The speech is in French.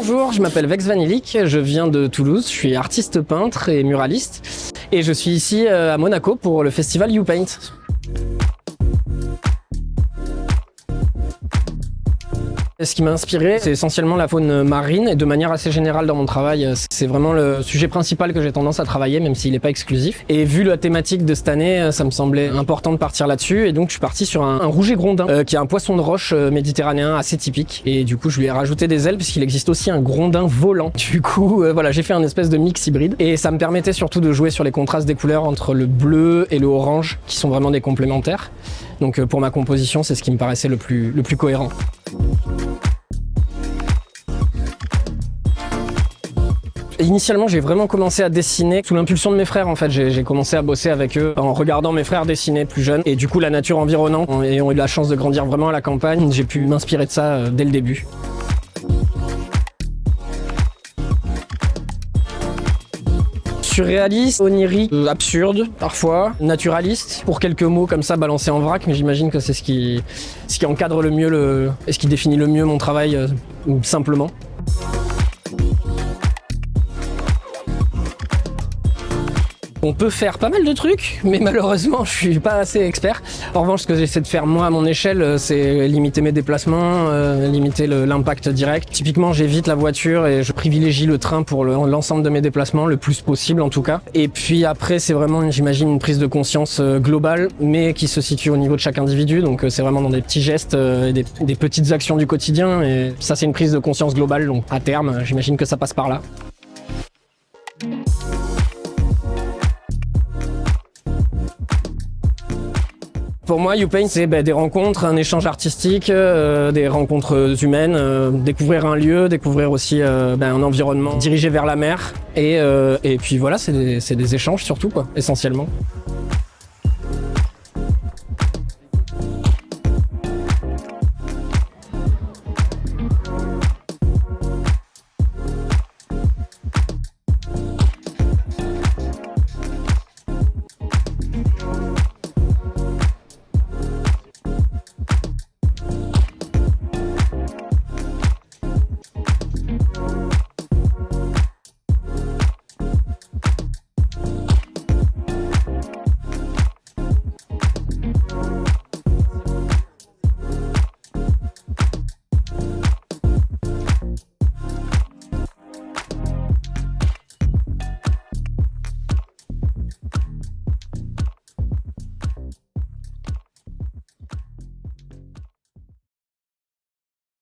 Bonjour, je m'appelle Vex Vanillic, je viens de Toulouse, je suis artiste peintre et muraliste et je suis ici à Monaco pour le festival YouPaint. Ce qui m'a inspiré, c'est essentiellement la faune marine et de manière assez générale dans mon travail. C'est vraiment le sujet principal que j'ai tendance à travailler, même s'il n'est pas exclusif. Et vu la thématique de cette année, ça me semblait important de partir là-dessus. Et donc je suis parti sur un rouget grondin, qui est un poisson de roche méditerranéen assez typique. Et du coup, je lui ai rajouté des ailes puisqu'il existe aussi un grondin volant. Du coup, voilà, j'ai fait un espèce de mix hybride. Et ça me permettait surtout de jouer sur les contrastes des couleurs entre le bleu et le orange, qui sont vraiment des complémentaires. Donc pour ma composition, c'est ce qui me paraissait le plus cohérent. Initialement, j'ai vraiment commencé à dessiner sous l'impulsion de mes frères. En fait, j'ai commencé à bosser avec eux en regardant mes frères dessiner plus jeunes. Et du coup, la nature environnante, ayant eu la chance de grandir vraiment à la campagne, j'ai pu m'inspirer de ça dès le début. Surréaliste, onirique, absurde parfois, naturaliste, pour quelques mots comme ça balancés en vrac, mais j'imagine que c'est ce qui encadre le mieux et ce qui définit le mieux mon travail, simplement. On peut faire pas mal de trucs, mais malheureusement, je suis pas assez expert. En revanche, ce que j'essaie de faire moi à mon échelle, c'est limiter mes déplacements, limiter l'impact direct. Typiquement, j'évite la voiture et je privilégie le train pour l'ensemble de mes déplacements, le plus possible en tout cas. Et puis après, c'est vraiment, j'imagine, une prise de conscience globale, mais qui se situe au niveau de chaque individu. Donc c'est vraiment dans des petits gestes, des petites actions du quotidien. Et ça, c'est une prise de conscience globale. Donc à terme, j'imagine que ça passe par là. Pour moi, YouPaint, c'est des rencontres, un échange artistique, des rencontres humaines, découvrir un lieu, découvrir aussi un environnement dirigé vers la mer. Et puis voilà, c'est des échanges surtout, quoi, essentiellement.